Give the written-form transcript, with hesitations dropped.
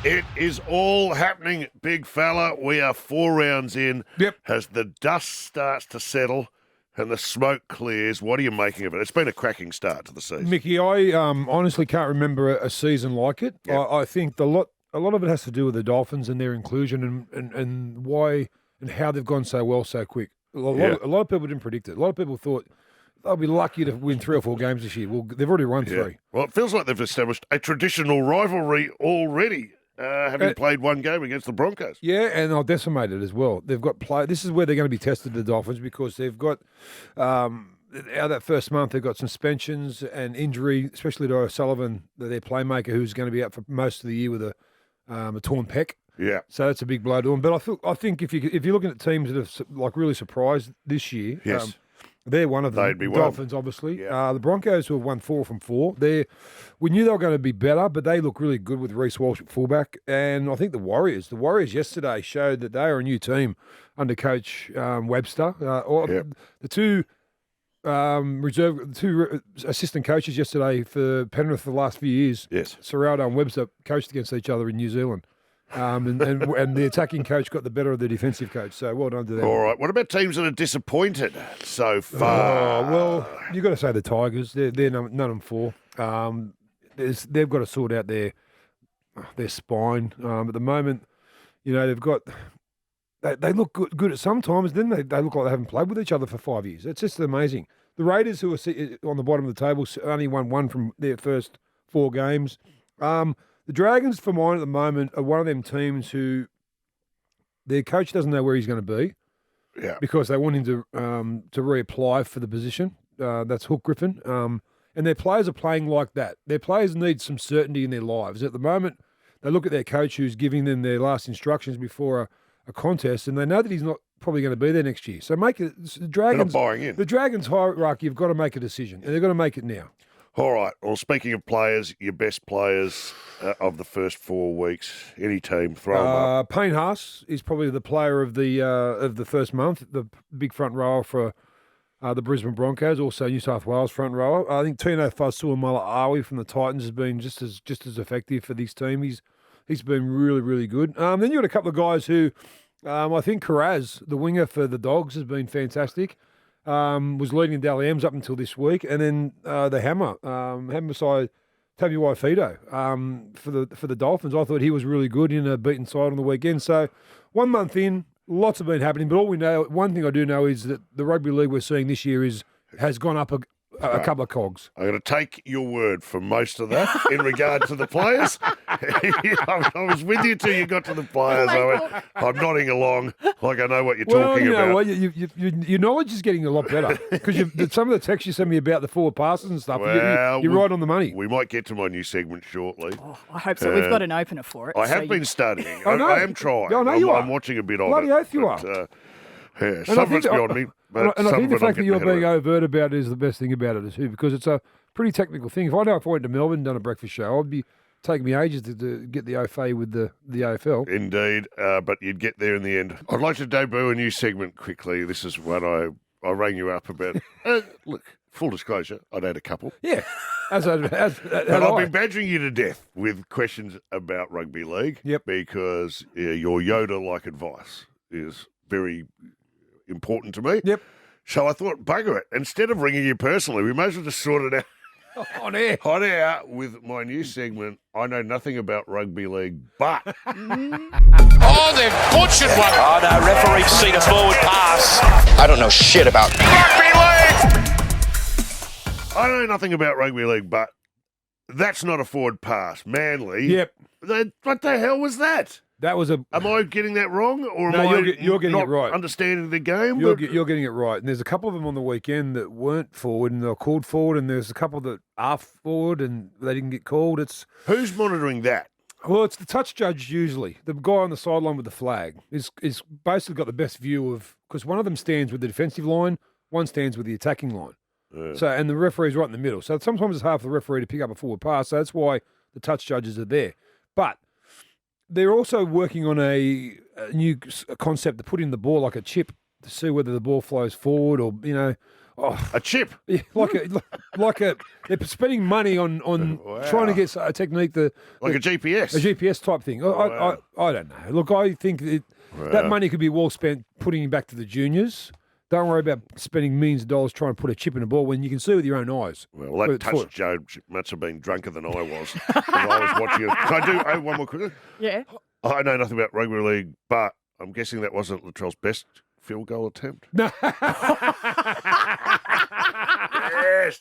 It is all happening, big fella. We are 4 rounds in. Yep. As the dust starts to settle and the smoke clears, what are you making of it? It's been a cracking start to the season. Mickey, I honestly can't remember a season like it. Yep. I think a lot of it has to do with the Dolphins and their inclusion and why and how they've gone so well so quick. A lot of people didn't predict it. A lot of people thought they'll be lucky to win 3 or 4 games this year. Well, they've already won 3. Well, it feels like they've established a traditional rivalry already, having played 1 game against the Broncos. Yeah, and they'll decimate it as well. They've got This is where they're going to be tested, the Dolphins, because they've got out of that first month they've got suspensions and injury, especially to O'Sullivan, their playmaker, who's going to be out for most of the year with a torn pec. Yeah. So that's a big blow to them. But I think if you're looking at teams that have like really surprised this year, Yes. they're one of them. They'd be the one. Dolphins, obviously. Yeah. The Broncos, who have won 4 from 4. We knew they were going to be better, but they look really good with Reece Walsh at fullback. And I think the Warriors yesterday showed that they are a new team under Coach Webster. The two assistant coaches yesterday for Penrith for the last few years. Yes. Serraldo and Webster coached against each other in New Zealand. And the attacking coach got the better of the defensive coach. So well done to them. All right. What about teams that are disappointed so far? Well, you've got to say the Tigers. They're none of 4. They've got to sort out their spine. At the moment, they've got. They look good at some times. Then they look like they haven't played with each other for 5 years. It's just amazing. The Raiders, who are on the bottom of the table, only won 1 from their first 4 games. The Dragons, for mine at the moment, are one of them teams who their coach doesn't know where he's going to be. Yeah. Because they want him to reapply for the position. That's Hook Griffin. And their players are playing like that. Their players need some certainty in their lives. At the moment, they look at their coach who's giving them their last instructions before a contest, and they know that he's not probably going to be there next year. So the Dragons, They're not buying in. The Dragons hierarchy, you've got to make a decision, and they've got to make it now. All right. Well, speaking of players, your best players of the first 4 weeks, any team, throw them up. Payne Haas is probably the player of the first month, the big front rower for the Brisbane Broncos, also New South Wales front rower. I think Tino Fasuamala-Awi from the Titans has been just as effective for this team. He's been really, really good. Then you've got a couple of guys who, I think Carraz, the winger for the Dogs, has been fantastic. Was leading Dally M's up until this week. And then the hammer side, Tabuai Fido, for the Dolphins. I thought he was really good in a beaten side on the weekend. So 1 month in, lots have been happening. But all we know, one thing I do know is that the rugby league we're seeing this year has gone up a couple of cogs. I'm going to take your word for most of that in regard to the players. I was with you till you got to the players. I'm nodding along like I know what you're talking about. Well, your knowledge is getting a lot better because some of the texts you sent me about the forward passes and stuff, you're right on the money. We might get to my new segment shortly. Oh, I hope so. We've got an opener for it. I have been studying. I know. I am trying. I know you are. I'm watching a bit of it. Bloody oath you are. Yeah, some of it's beyond me. But and I think some the of it I'm fact that getting you're the head being of. overt about it is the best thing about it too, because it's a pretty technical thing. If I went to Melbourne and done a breakfast show, I'd be taking me ages to get the au fait with the AFL. Indeed, but you'd get there in the end. I'd like to debut a new segment quickly. This is what I rang you up about. Look, full disclosure, I'd had a couple. Yeah, but But I've been badgering you to death with questions about rugby league. Yep. Because your Yoda-like advice is very important to me. Yep. So I thought, bugger it. Instead of ringing you personally, we may as well just sort it out on air. on air with my new segment. I know nothing about rugby league, but Oh, they've butchered one. Oh, no, referee's seen a forward pass. I don't know shit about Rugby league. I know nothing about rugby league, but that's not a forward pass. Manly. Yep. What the hell was that? That was a. Am I getting that wrong, or No, am I you're getting not it right. understanding the game? You're getting it right. And there's a couple of them on the weekend that weren't forward and they're called forward, and there's a couple that are forward and they didn't get called. Who's monitoring that? Well, it's the touch judge usually. The guy on the sideline with the flag is basically got the best view of, because one of them stands with the defensive line, one stands with the attacking line. So, and the referee's right in the middle. So sometimes it's hard for the referee to pick up a forward pass. So that's why the touch judges are there. But they're also working on a new concept to put in the ball like a chip to see whether the ball flows forward or, A chip. Yeah, they're spending money on trying to get a technique Like a GPS. a GPS type thing. I don't know. Look, I think that money could be well spent putting him back to the juniors. Don't worry about spending millions of dollars trying to put a chip in a ball when you can see with your own eyes. Well, that touched Joe must have been drunker than I was. I was watching it. Can I do one more quickly? Yeah. I know nothing about rugby league, but I'm guessing that wasn't Latrell's best field goal attempt. No. Yes.